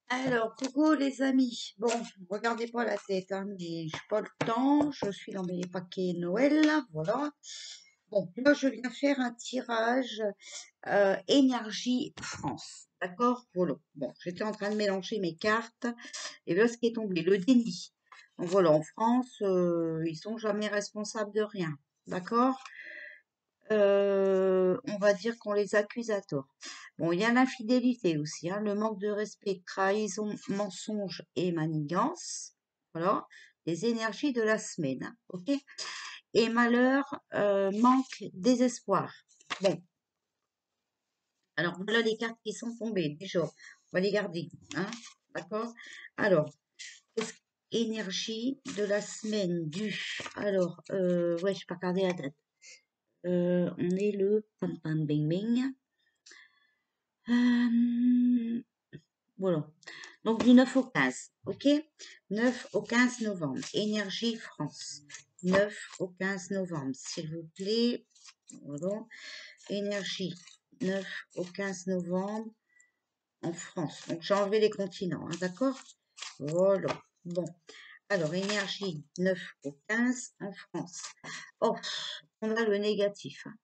Alors, coucou les amis. Bon, regardez pas la tête, hein, mais j'ai pas le temps. Je suis dans mes paquets Noël, voilà. Bon, là, je viens faire un tirage énergie France. D'accord? Voilà. Bon, j'étais en train de mélanger mes cartes et là, ce qui est tombé, le déni. Donc voilà, en France, ils sont jamais responsables de rien. D'accord? On va dire qu'on les accuse à tort. Bon, il y a l'infidélité aussi, hein, le manque de respect, trahison, mensonge et manigance. Voilà, les énergies de la semaine, hein, ok? Et malheur, manque, désespoir. Bon, alors voilà les cartes qui sont tombées. Déjà, on va les garder, hein, d'accord? Alors, énergie de la semaine du. Alors, ouais, je peux pas regarder la date. On est le pam pam bing bing. Voilà. Donc du 9 au 15, ok? 9 au 15 novembre. Énergie France. 9 au 15 novembre, s'il vous plaît. Voilà. Énergie. 9 au 15 novembre en France. Donc j'ai enlevé les continents, hein, d'accord? Voilà. Bon. Alors, énergie 9 au 15 en France. Oh, on a le négatif, hein.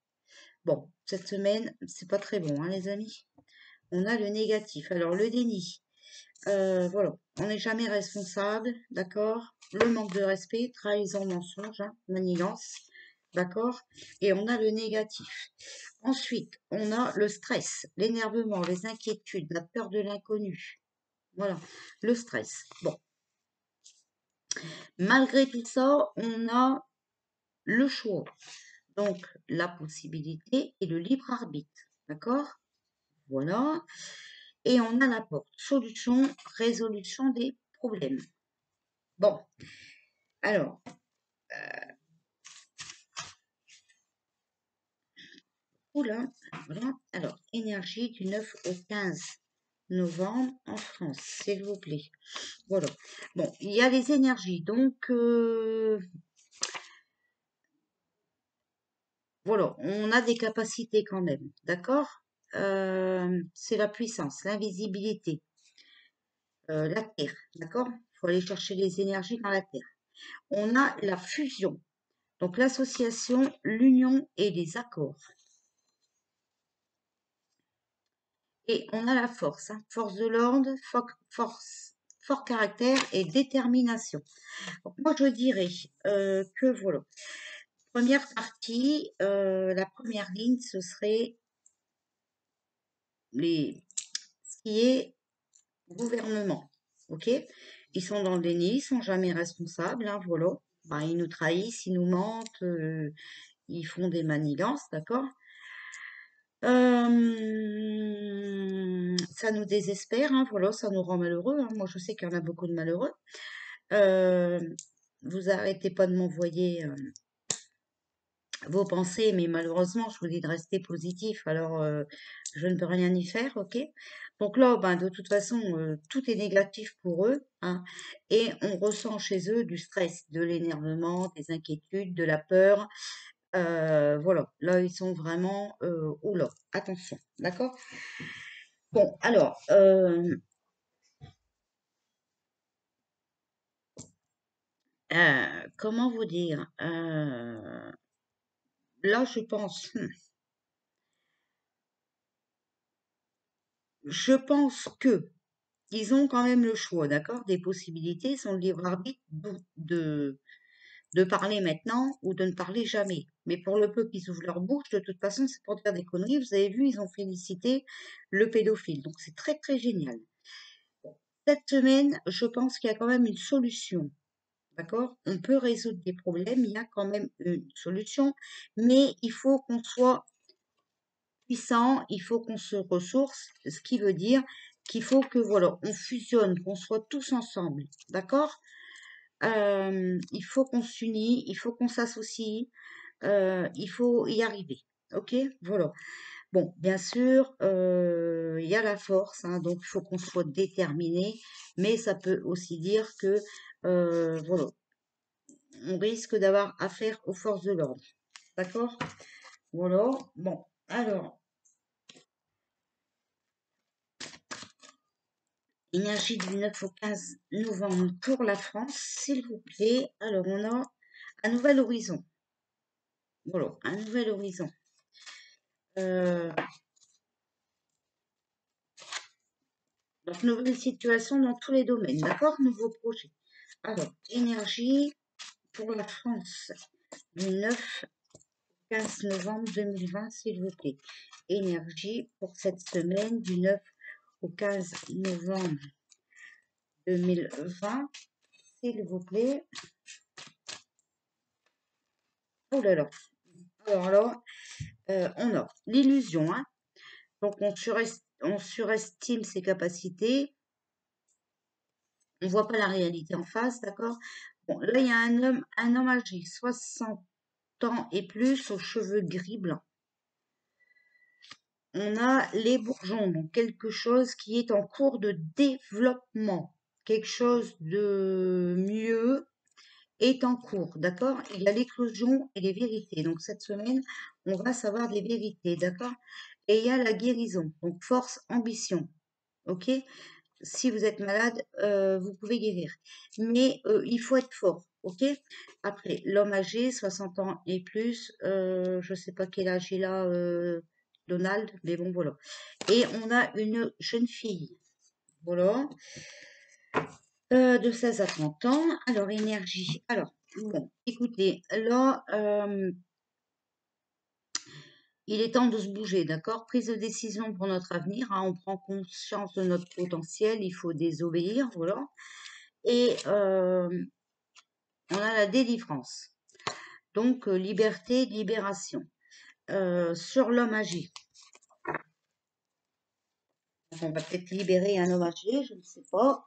Bon, cette semaine, c'est pas très bon, hein, les amis. On a le négatif. Alors, le déni. Voilà, on n'est jamais responsable, d'accord? Le manque de respect, trahison, mensonge, hein, manigance, d'accord? Et on a le négatif. Ensuite, on a le stress, l'énervement, les inquiétudes, la peur de l'inconnu. Voilà, le stress. Bon, malgré tout ça, on a le choix. Donc, la possibilité et le libre arbitre, d'accord? Voilà. Et on a la porte. Solution, résolution des problèmes. Bon, alors, oula, voilà. Alors, énergie du 9 au 15 novembre en France, s'il vous plaît. Voilà. Bon, il y a les énergies. Donc, voilà, on a des capacités quand même. D'accord? C'est la puissance, l'invisibilité, la terre. D'accord? Il faut aller chercher les énergies dans la terre. On a la fusion. Donc, l'association, l'union et les accords. Et on a la force, hein, force de l'ordre, force, fort caractère et détermination. Donc moi, je dirais que voilà. Première partie, la première ligne, ce serait ce qui est gouvernement. Ok? Ils sont dans le déni, ils sont jamais responsables, hein, voilà. Ben, ils nous trahissent, ils nous mentent, ils font des manigances, d'accord? Ça nous désespère, hein, voilà, ça nous rend malheureux, hein. Moi, je sais qu'il y en a beaucoup de malheureux. Euh, Vous arrêtez pas de m'envoyer vos pensées, mais malheureusement, je vous dis de rester positif, alors je ne peux rien y faire, ok? Donc là, ben, de toute façon, tout est négatif pour eux, hein, et on ressent chez eux du stress, de l'énervement, des inquiétudes, de la peur. Voilà, là, ils sont vraiment... oula, attention, d'accord? Bon, alors, comment vous dire? Là, je pense que ils ont quand même le choix, d'accord? Des possibilités, sont le libre arbitre de parler maintenant ou de ne parler jamais. Mais pour le peu qu'ils ouvrent leur bouche, de toute façon, c'est pour dire des conneries. Vous avez vu, ils ont félicité le pédophile. Donc, c'est très, très génial. Bon, cette semaine, je pense qu'il y a quand même une solution. D'accord? On peut résoudre des problèmes, il y a quand même une solution, mais il faut qu'on soit puissant, il faut qu'on se ressource, ce qui veut dire qu'il faut que voilà, on fusionne, qu'on soit tous ensemble, d'accord? Il faut qu'on s'unisse, il faut qu'on s'associe, il faut y arriver, ok? Voilà. Bon, bien sûr, il y a la force, hein, donc il faut qu'on soit déterminé, mais ça peut aussi dire que voilà, on risque d'avoir affaire aux forces de l'ordre, d'accord? Voilà. Bon, alors. Énergie du 9 au 15 novembre pour la France, s'il vous plaît. Alors, on a un nouvel horizon. Voilà, un nouvel horizon. Donc, nouvelle situation dans tous les domaines, d'accord? Nouveau projet. Alors, énergie pour la France du 9 au 15 novembre 2020, s'il vous plaît. Énergie pour cette semaine du 9 au 15 novembre 2020, s'il vous plaît. Oh là là. Alors là, on a l'illusion, hein. Donc on surestime ses capacités. On voit pas la réalité en face, d'accord? Bon, là, il y a un homme âgé, 60 ans et plus, aux cheveux gris blancs. On a les bourgeons, donc quelque chose qui est en cours de développement. Quelque chose de mieux est en cours, d'accord? Il y a l'éclosion et les vérités. Donc cette semaine, on va savoir des vérités, d'accord? Et il y a la guérison, donc force, ambition, ok? Si vous êtes malade, vous pouvez guérir. Mais il faut être fort, ok? Après, l'homme âgé, 60 ans et plus, je ne sais pas quel âge il a, Donald, mais bon, voilà. Et on a une jeune fille, voilà, de 16 à 30 ans. Alors, énergie. Alors, bon, écoutez, là, il est temps de se bouger, d'accord? Prise de décision pour notre avenir, hein, on prend conscience de notre potentiel, il faut désobéir, voilà. Et on a la délivrance. Donc, liberté, libération. Sur l'homme âgé. On va peut-être libérer un homme âgé, je ne sais pas.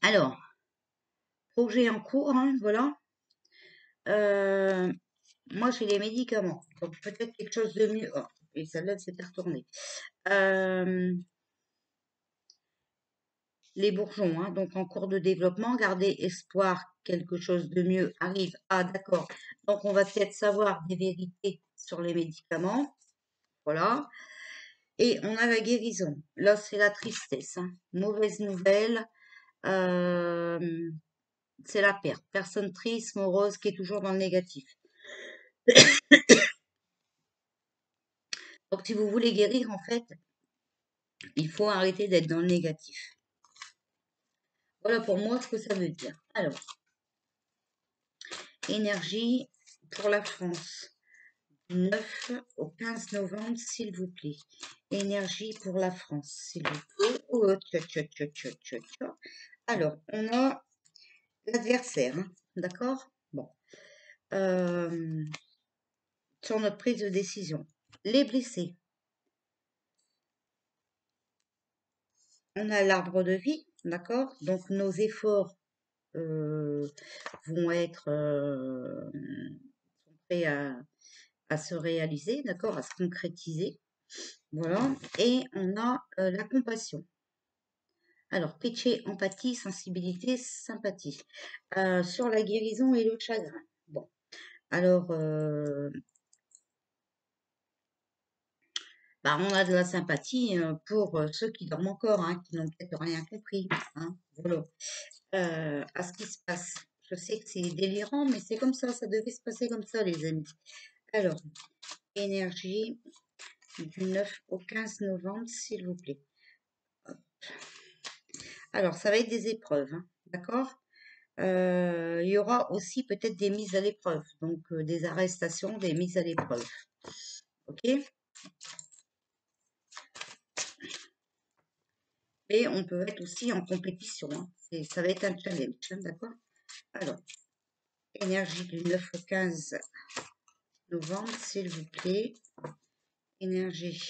Alors, projet en cours, hein, voilà. Moi, j'ai les médicaments. Donc, peut-être quelque chose de mieux. Oh, et celle-là, s'était retournée. Les bourgeons, hein, donc en cours de développement, garder espoir, quelque chose de mieux arrive. Ah, d'accord. Donc, on va peut-être savoir des vérités sur les médicaments. Voilà. Et on a la guérison. Là, c'est la tristesse, hein. Mauvaise nouvelle. C'est la perte. Personne triste, morose, qui est toujours dans le négatif. Donc, si vous voulez guérir, en fait, il faut arrêter d'être dans le négatif. Voilà pour moi ce que ça veut dire. Alors, énergie pour la France. Du 9 au 15 novembre, s'il vous plaît. Énergie pour la France, s'il vous plaît. Oh, alors, on a l'adversaire, hein, d'accord? Bon. Sur notre prise de décision. Les blessés. On a l'arbre de vie, d'accord? Donc, nos efforts vont être prêts à se réaliser, d'accord? À se concrétiser. Voilà. Et on a la compassion. Alors, pitcher, empathie, sensibilité, sympathie. Sur la guérison et le chagrin. Bon. Alors, bah, on a de la sympathie pour ceux qui dorment encore, hein, qui n'ont peut-être rien compris. Hein, voilà. À ce qui se passe. Je sais que c'est délirant, mais c'est comme ça devait se passer comme ça, les amis. Alors, énergie du 9 au 15 novembre, s'il vous plaît. Alors, ça va être des épreuves, hein, d'accord? Il y aura aussi peut-être des mises à l'épreuve, donc des arrestations, des mises à l'épreuve. Ok? Et on peut être aussi en compétition, hein. Ça va être un challenge, hein, d'accord? Alors, énergie du 9 au 15 novembre, s'il vous plaît. Énergie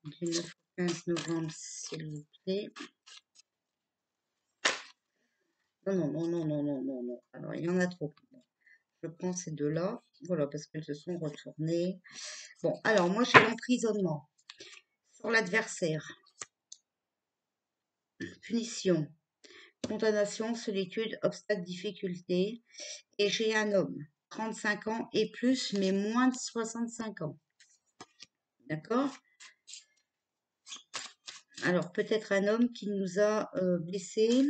du 9 au 15 novembre, s'il vous plaît. Non, non, non, non, non, non, non, non. Alors, il y en a trop. Je prends ces deux-là. Voilà, parce qu'elles se sont retournées. Bon, alors, moi, j'ai l'emprisonnement sur l'adversaire. Punition. Condamnation, solitude, obstacle, difficulté. Et j'ai un homme, 35 ans et plus, mais moins de 65 ans. D'accord? Alors, peut-être un homme qui nous a blessés.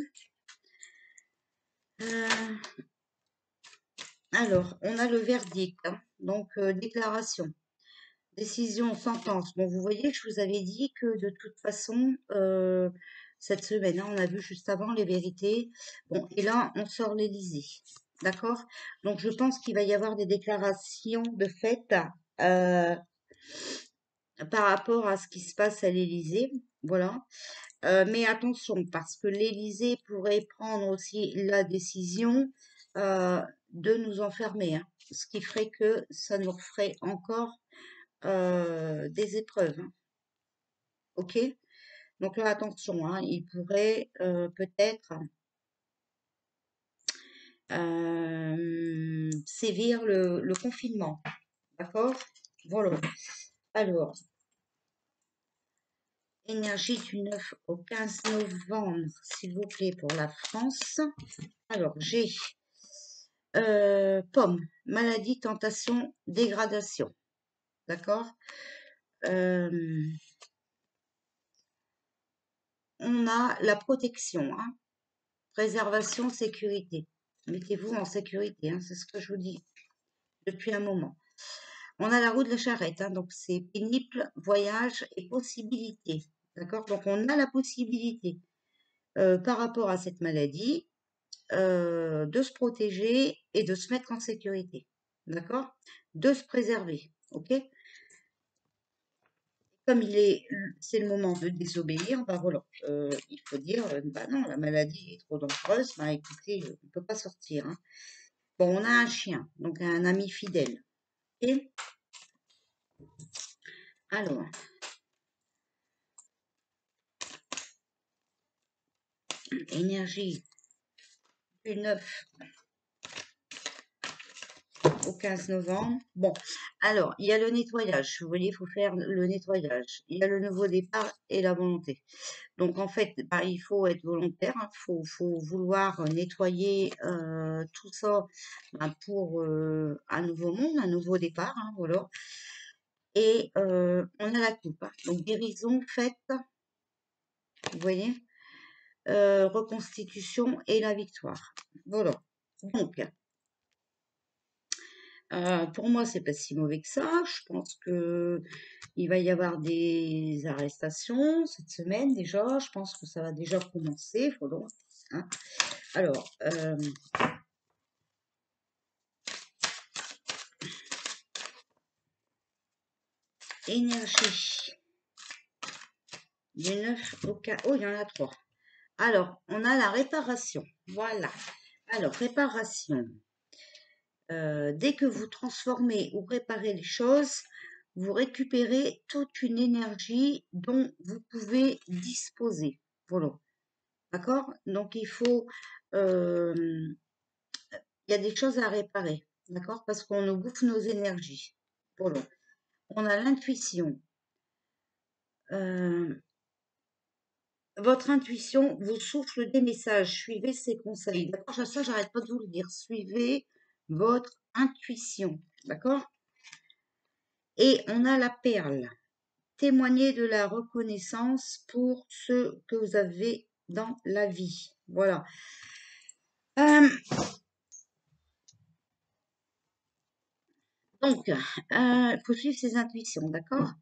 Alors, on a le verdict, hein. Donc déclaration, décision, sentence. Bon, vous voyez, je vous avais dit que de toute façon, cette semaine, hein, on a vu juste avant les vérités. Bon, et là, on sort l'Élysée. D'accord? Donc, je pense qu'il va y avoir des déclarations de fait euh, par rapport à ce qui se passe à l'Élysée. Voilà. Mais attention, parce que l'Élysée pourrait prendre aussi la décision euh, de nous enfermer, hein, ce qui ferait que ça nous ferait encore des épreuves, hein. Ok? Donc là, attention, hein, il pourrait peut-être sévir le confinement. D'accord? Voilà. Alors, énergie du 9 au 15 novembre, s'il vous plaît, pour la France. Alors, j'ai pomme, maladie, tentation, dégradation. D'accord? On a la protection, hein, préservation, sécurité. Mettez-vous en sécurité, hein, c'est ce que je vous dis depuis un moment. On a la roue de la charrette, hein, donc c'est pénible, voyage et possibilité. D'accord? Donc on a la possibilité, par rapport à cette maladie, de se protéger et de se mettre en sécurité. D'accord? De se préserver. Ok? Comme c'est le moment de désobéir, bah voilà, il faut dire, bah non, la maladie est trop dangereuse, bah écoutez, on ne peut pas sortir, hein. Bon, on a un chien, donc un ami fidèle. Et alors, énergie du 9 au 15 novembre. Bon, alors, il y a le nettoyage. Vous voyez, il faut faire le nettoyage. Il y a le nouveau départ et la volonté. Donc, en fait, bah, il faut être volontaire. Il faut vouloir nettoyer tout ça bah, pour un nouveau monde, un nouveau départ. Hein, voilà. Et on a la coupe, hein. Donc, guérison faite, vous voyez, reconstitution et la victoire. Voilà. Donc, pour moi, c'est pas si mauvais que ça. Je pense que il va y avoir des arrestations cette semaine déjà. Je pense que ça va déjà commencer. Voilà, hein. Alors, énergie du 9 au 15. Oh, il y en a 3. Alors, on a la réparation. Voilà. Alors, réparation. Dès que vous transformez ou réparez les choses, vous récupérez toute une énergie dont vous pouvez disposer. Voilà. D'accord? Donc, il y a des choses à réparer. D'accord? Parce qu'on nous bouffe nos énergies. Voilà. On a l'intuition. Votre intuition vous souffle des messages. Suivez ses conseils. D'accord? Ça, j'arrête pas de vous le dire. Suivez votre intuition. D'accord? Et on a la perle. Témoignez de la reconnaissance pour ce que vous avez dans la vie. Voilà. Donc, il faut suivre ses intuitions, d'accord?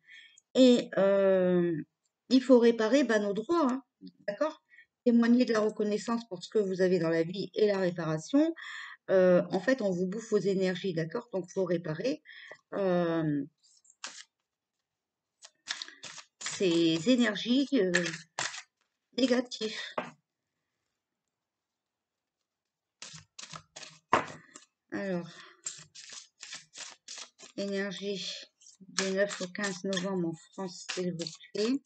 Et il faut réparer nos droits, hein, d'accord? Témoigner de la reconnaissance pour ce que vous avez dans la vie et la réparation. En fait, on vous bouffe vos énergies, d'accord? Donc, il faut réparer ces énergies négatives. Alors, énergie du 9 au 15 novembre en France, s'il vous plaît.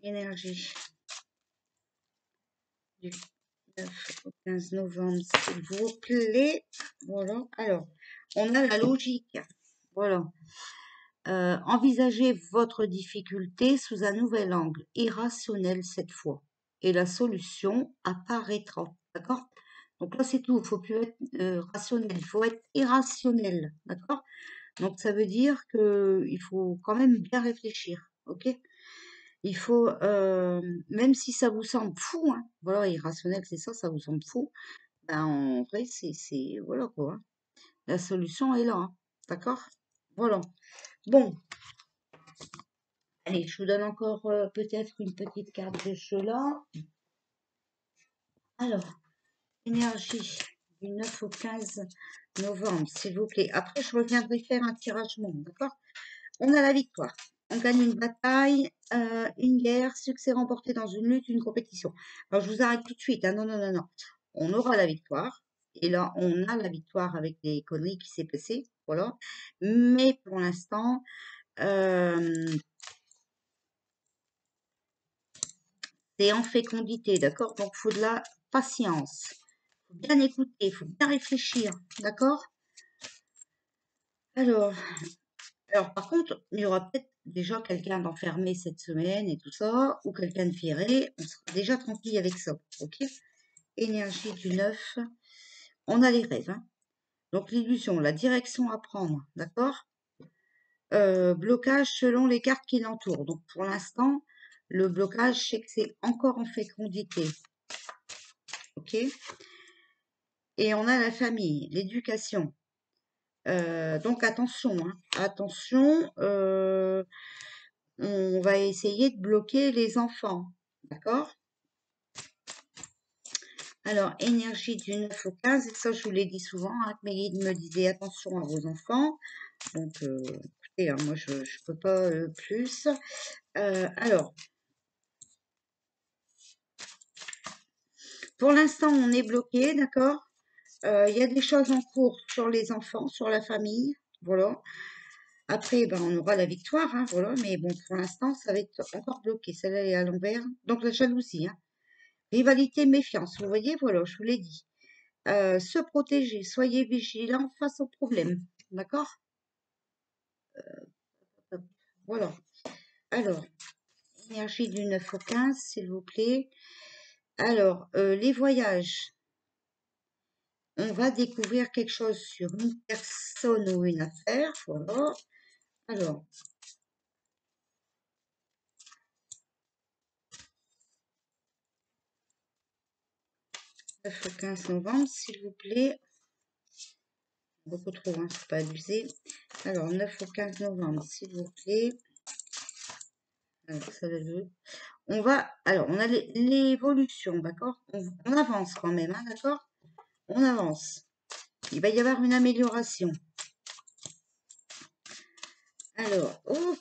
Énergie du 9 au 15 novembre, s'il vous plaît. Voilà. Alors, on a la logique. Voilà. Envisagez votre difficulté sous un nouvel angle, irrationnel cette fois, et la solution apparaîtra. D'accord? Donc là, c'est tout. Il ne faut plus être rationnel, il faut être irrationnel, d'accord? Donc ça veut dire que il faut quand même bien réfléchir, ok? Il faut, même si ça vous semble fou, hein, voilà, irrationnel, c'est ça, ça vous semble fou, ben en vrai, voilà quoi, hein. La solution est là, hein, d'accord? Voilà. Bon, allez, je vous donne encore peut-être une petite carte de jeu là. Alors, énergie du 9 au 15 novembre, s'il vous plaît. Après, je reviendrai faire un tirage monde, d'accord? On a la victoire. On gagne une bataille, une guerre, succès remporté dans une lutte, une compétition. Alors, je vous arrête tout de suite, hein. Non, non, non, non. On aura la victoire. Et là, on a la victoire avec les conneries qui s'est passées. Voilà. Mais pour l'instant, c'est en fécondité, d'accord? Donc, il faut de la patience. Il faut bien écouter, il faut bien réfléchir, d'accord? Alors, par contre, il y aura peut-être déjà quelqu'un d'enfermé cette semaine et tout ça, ou quelqu'un de viré. On sera déjà tranquille avec ça, ok? Énergie du 9. On a les rêves, hein. Donc, l'illusion, la direction à prendre, d'accord? Blocage selon les cartes qui l'entourent. Donc, pour l'instant, le blocage, c'est que c'est encore en fécondité, ok? Et on a la famille, l'éducation. Donc attention, hein, attention, on va essayer de bloquer les enfants, d'accord? Alors, énergie du 9 au 15, et ça je vous l'ai dit souvent, hein, que mes guides me disaient attention à vos enfants. Donc, écoutez, hein, moi je ne peux pas plus. Alors, pour l'instant on est bloqué, d'accord? Il y a des choses en cours sur les enfants, sur la famille, voilà. Après, ben, on aura la victoire, hein, voilà, mais bon, pour l'instant, ça va être encore bloqué. Celle-là est à l'envers. Donc, la jalousie, hein. Rivalité, méfiance. Vous voyez, voilà, je vous l'ai dit. Se protéger, soyez vigilants face aux problèmes. D'accord? Voilà. Alors, énergie du 9 au 15, s'il vous plaît. Alors, les voyages. On va découvrir quelque chose sur une personne ou une affaire. Voilà. Alors, 9 au 15 novembre, s'il vous plaît. Beaucoup trop, hein, faut pas abuser. Alors, 9 au 15 novembre, s'il vous plaît. Alors, ça le veut. On a l'évolution, d'accord? On avance quand même, hein, d'accord? On avance. Il va y avoir une amélioration. Alors, bon,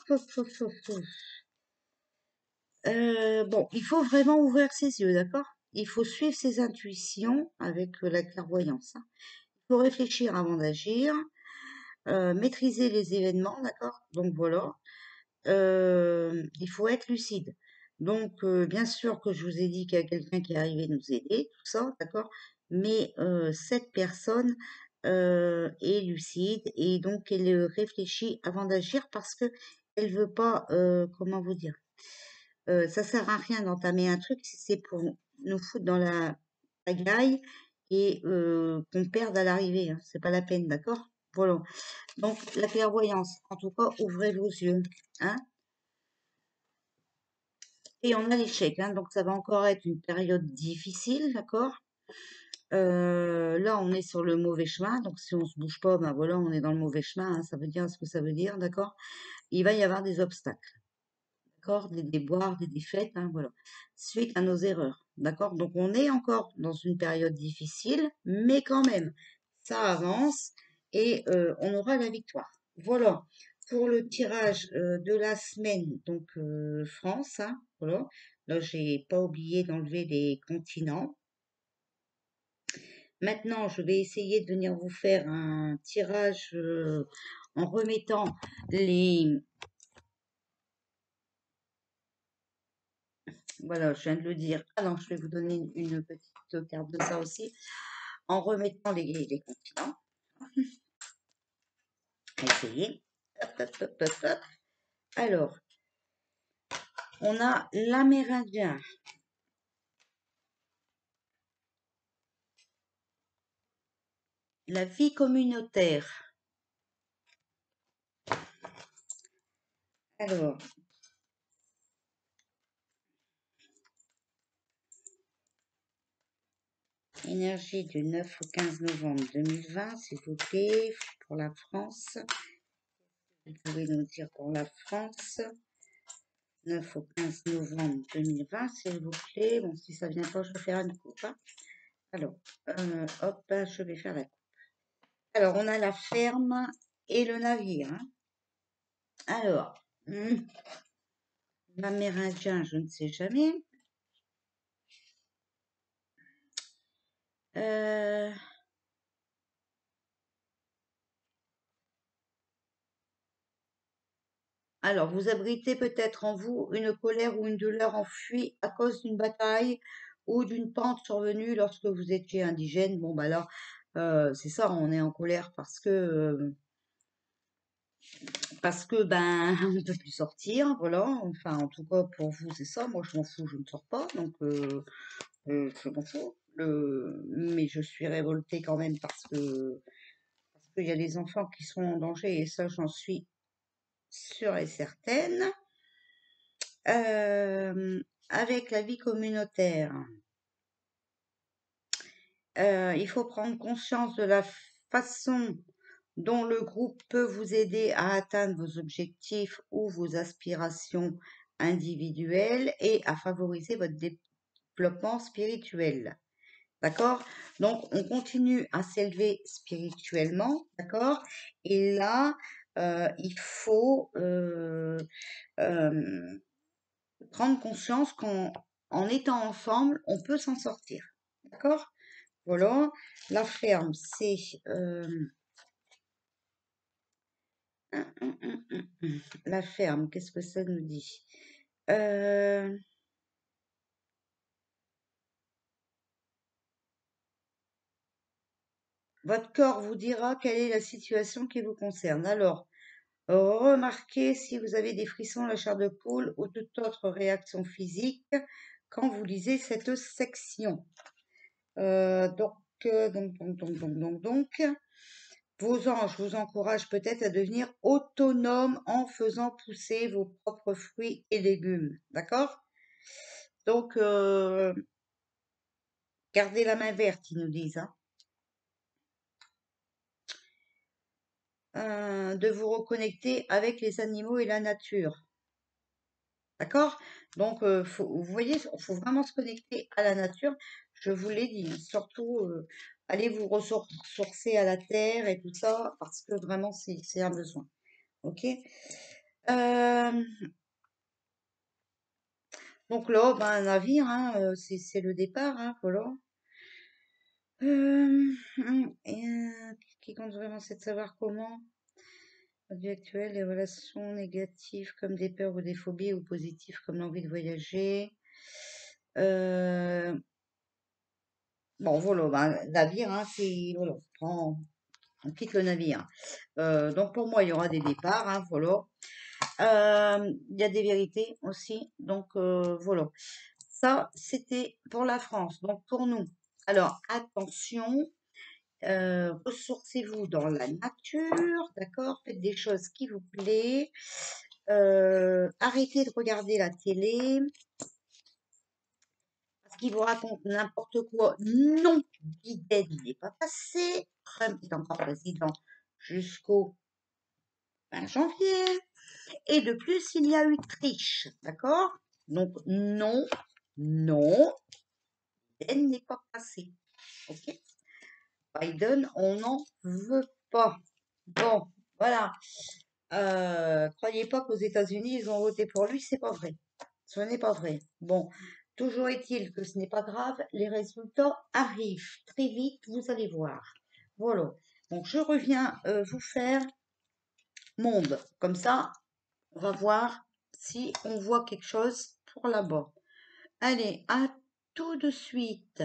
il faut vraiment ouvrir ses yeux, d'accord? Il faut suivre ses intuitions avec la clairvoyance, hein. Il faut réfléchir avant d'agir, maîtriser les événements, d'accord? Donc voilà. Il faut être lucide. Donc, bien sûr que je vous ai dit qu'il y a quelqu'un qui est arrivé nous aider, tout ça, d'accord? Mais cette personne est lucide et donc elle réfléchit avant d'agir parce que elle veut pas, comment vous dire, ça sert à rien d'entamer un truc si c'est pour nous foutre dans la pagaille et qu'on perde à l'arrivée, hein. C'est pas la peine, d'accord? Voilà. Donc, la clairvoyance, en tout cas, ouvrez vos yeux, hein? Et on a l'échec, hein, donc ça va encore être une période difficile, d'accord? Là, on est sur le mauvais chemin, donc si on se bouge pas, ben voilà, on est dans le mauvais chemin, hein, ça veut dire ce que ça veut dire, d'accord? Il va y avoir des obstacles, d'accord? Des déboires, des défaites, hein, voilà, suite à nos erreurs, d'accord? Donc on est encore dans une période difficile, mais quand même, ça avance et on aura la victoire. Voilà pour le tirage de la semaine, donc France, hein, voilà. Là, j'ai pas oublié d'enlever les continents. Maintenant, je vais essayer de venir vous faire un tirage en remettant les... Voilà, je viens de le dire. Ah non, je vais vous donner une petite carte de ça aussi. En remettant les continents. Essayez. Hop, hop, hop, hop, hop. Alors, on a l'Amérindien. la vie communautaire. Alors, énergie du 9 au 15 novembre 2020, s'il vous plaît, pour la France. Vous pouvez nous dire pour la France. 9 au 15 novembre 2020, s'il vous plaît. Bon, si ça vient pas, je vais faire une coupe. Hein. Alors, hop, je vais faire la coupe. Alors, on a la ferme et le navire. Hein. Alors, l'Amérindien, je ne sais jamais. Alors, vous abritez peut-être en vous une colère ou une douleur enfuie à cause d'une bataille ou d'une pente survenue lorsque vous étiez indigène. Bon, bah là, c'est ça, on est en colère parce que ben on ne peut plus sortir, voilà. Enfin, en tout cas pour vous c'est ça. Moi je m'en fous, je ne sors pas, donc je m'en fous. Mais je suis révoltée quand même parce qu'il y a des enfants qui sont en danger et ça j'en suis sûre et certaine. Avec la vie communautaire, il faut prendre conscience de la façon dont le groupe peut vous aider à atteindre vos objectifs ou vos aspirations individuelles et à favoriser votre développement spirituel. D'accord? Donc, on continue à s'élever spirituellement, d'accord? Et là, il faut prendre conscience qu'en étant ensemble, on peut s'en sortir. D'accord? Voilà. La ferme, c'est la ferme, qu'est-ce que ça nous dit? Votre corps vous dira quelle est la situation qui vous concerne. Alors, remarquez si vous avez des frissons, la chair de poule ou toute autre réaction physique quand vous lisez cette section. Donc, vos anges vous encouragent peut-être à devenir autonome en faisant pousser vos propres fruits et légumes. D'accord? Donc, gardez la main verte, ils nous disent. Hein. De vous reconnecter avec les animaux et la nature. D'accord? Donc, vous voyez, il faut vraiment se connecter à la nature. Je vous l'ai dit, hein, surtout, allez vous ressourcer à la terre et tout ça, parce que vraiment, c'est un besoin. Ok? Euh, donc là, ben, un navire, hein, c'est le départ, hein, voilà. Qui compte vraiment, c'est de savoir comment, la vie actuelle, les relations négatives comme des peurs ou des phobies, ou positives comme l'envie de voyager. Bon, voilà, ben, navire, hein, c'est, voilà, on quitte le navire. Donc pour moi, il y aura des départs, hein, voilà. Il y a des vérités aussi, donc voilà. Ça, c'était pour la France. Donc pour nous, alors attention, ressourcez-vous dans la nature, d'accord? Faites des choses qui vous plaisent. Arrêtez de regarder la télé, parce qu'ils vous racontent n'importe quoi. Non, Biden n'est pas passé. Trump est encore président jusqu'au 20 janvier. Et de plus, il y a eu triche, d'accord? Donc non, non, Biden n'est pas passé. Ok? Biden, on n'en veut pas. Bon, voilà. Croyez pas qu'aux États-Unis, ils ont voté pour lui, c'est pas vrai. Ce n'est pas vrai. Bon, toujours est-il que ce n'est pas grave, les résultats arrivent très vite, vous allez voir. Voilà. Donc, je reviens vous faire monde. Comme ça, on va voir si on voit quelque chose pour là-bas. Allez, à tout de suite.